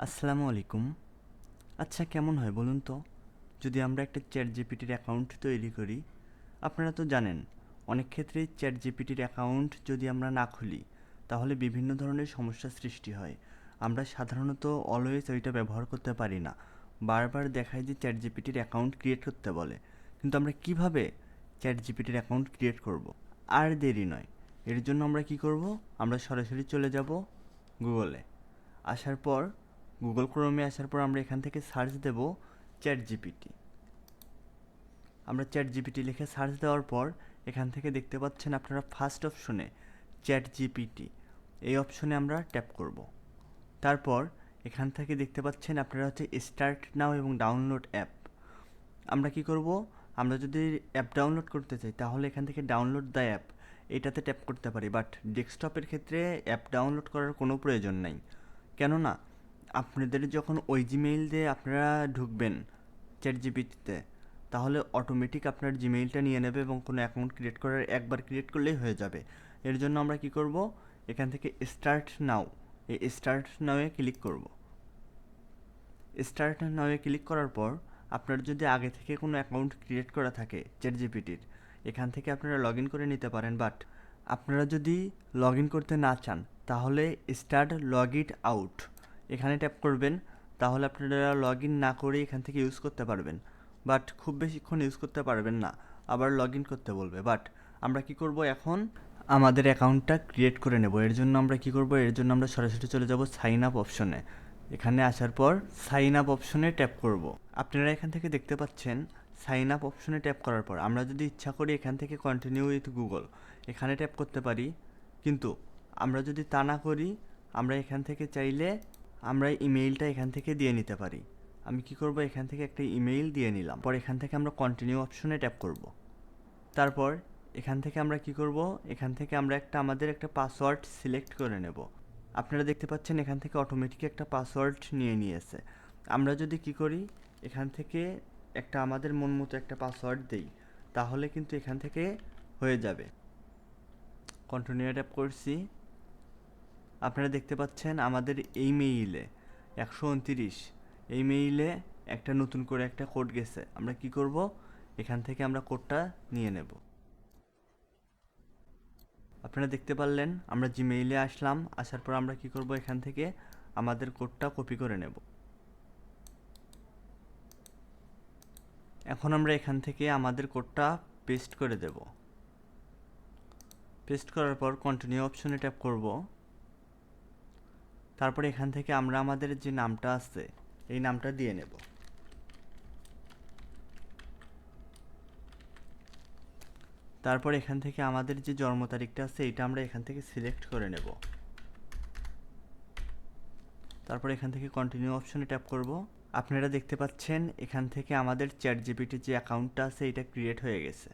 আসসালামু আলাইকুম। আচ্ছা, কেমন হয় বলুন তো যদি আমরা একটা চ্যাট জিপিটির অ্যাকাউন্ট তৈরি করি? আপনারা তো জানেন, অনেক ক্ষেত্রেই চ্যাট জিপিটির অ্যাকাউন্ট যদি আমরা না খুলি তাহলে বিভিন্ন ধরনের সমস্যার সৃষ্টি হয়। আমরা সাধারণত অলওয়েজ ওইটা ব্যবহার করতে পারি না। বারবার দেখায় যে চ্যাট জিপিটির অ্যাকাউন্ট ক্রিয়েট করতে বলে, কিন্তু আমরা কিভাবে চ্যাট জিপিটির অ্যাকাউন্ট ক্রিয়েট করব? আর দেরি নয়, এর জন্য আমরা কি করব? আমরা সরাসরি চলে যাব গুগলে। আসার পর গুগল ক্রোমে আসার পর আমরা এখান থেকে সার্চ দেব চ্যাট জিপিটি। আমরা চ্যাট জিপিটি লিখে সার্চ দেওয়ার পর এখান থেকে দেখতে পাচ্ছেন আপনারা ফার্স্ট অপশনে চ্যাট জিপিটি, এই অপশনে আমরা ট্যাপ করব। তারপর এখান থেকে দেখতে পাচ্ছেন আপনারা হচ্ছে স্টার্ট নাও এবং ডাউনলোড অ্যাপ। আমরা কি করব? আমরা যদি অ্যাপ ডাউনলোড করতে চাই তাহলে এখান থেকে ডাউনলোড দ্য অ্যাপ এটাতে ট্যাপ করতে পারি, বাট ডেস্কটপের ক্ষেত্রে অ্যাপ ডাউনলোড করার কোনো প্রয়োজন নাই। কেননা আপনাদের যখন ওই জিমেইল দিয়ে আপনারা ঢুকবেন চ্যাট জিপিটিতে, তাহলে অটোমেটিক আপনার জিমেইলটা নিয়ে নেবে এবং কোনো অ্যাকাউন্ট ক্রিয়েট করার একবার ক্রিয়েট করলেই হয়ে যাবে। এর জন্য আমরা কি করব? এখান থেকে স্টার্ট নাও, এই স্টার্ট নাওয়ে ক্লিক করব। স্টার্ট নাওয়ে ক্লিক করার পর আপনার যদি আগে থেকে কোনো অ্যাকাউন্ট ক্রিয়েট করা থাকে চ্যাট জিপিটির, এখান থেকে আপনারা লগ ইন করে নিতে পারেন। বাট আপনারা যদি লগ ইন করতে না চান তাহলে স্টার্ট লগ ইট আউট এখানে ট্যাপ করবেন। তাহলে আপনারা লগ ইন না করে এখান থেকে ইউজ করতে পারবেন, বাট খুব বেশিক্ষণ ইউজ করতে পারবেন না, আবার লগ ইন করতে বলবে। বাট আমরা কি করব? এখন আমাদের অ্যাকাউন্টটা ক্রিয়েট করে নেব। এর জন্য আমরা কি করব? এর জন্য আমরা সরাসরি চলে যাব সাইন আপ অপশনে। এখানে আসার পর সাইন আপ অপশনে ট্যাপ করব। আপনারা এখান থেকে দেখতে পাচ্ছেন সাইন আপ অপশনে ট্যাপ করার পর আমরা যদি ইচ্ছা করি এখান থেকে কন্টিনিউ উইথ গুগল এখানে ট্যাপ করতে পারি, কিন্তু আমরা যদি তা না করি আমরা এখান থেকে চাইলে আমরা ইমেইলটা এখান থেকে দিয়ে নিতে পারি। আমি কি করব? এখান থেকে একটা ইমেইল দিয়ে নিলাম। পর এখান থেকে আমরা কন্টিনিউ অপশনে ট্যাপ করব। তারপর এখান থেকে আমরা কি করব? এখান থেকে আমরা আমাদের একটা পাসওয়ার্ড সিলেক্ট করে নেব। আপনারা দেখতে পাচ্ছেন এখান থেকে অটোমেটিক একটা পাসওয়ার্ড নিয়ে নিয়েছে। আমরা যদি কি করি, এখান থেকে আমাদের মন মতো একটা পাসওয়ার্ড দেই, তাহলে কিন্তু এখান থেকে হয়ে যাবে। কন্টিনিউ ট্যাপ করছি। আপনারা দেখতে পাচ্ছেন আমাদের এই মেইলে 129 এই মেইলে একটা নতুন করে একটা কোড গেছে। আমরা কি করব? এখান থেকে আমরা কোডটা নিয়ে নেব। আপনারা দেখতে পারলেন আমরা জিমেইলে আসলাম, আসার পর আমরা কি করব? এখান থেকে আমাদের কোডটা কপি করে নেব। এখন আমরা এখান থেকে আমাদের কোডটা পেস্ট করে দেব। পেস্ট করার পর কন্টিনিউ অপশনে ট্যাপ করব। তারপর এখান থেকে আমরা আমাদের যে নামটা আছে এই নামটা দিয়ে নেব। তারপর এখান থেকে আমাদের যে জন্ম তারিখটা আছে এটা আমরা এখান থেকে সিলেক্ট করে নেব। তারপর এখান থেকে কন্টিনিউ অপশনে ট্যাপ করব। আপনারা দেখতে পাচ্ছেন এখান থেকে আমাদের চ্যাট জিপিটির যে অ্যাকাউন্টটা আছে এটা ক্রিয়েট হয়ে গেছে।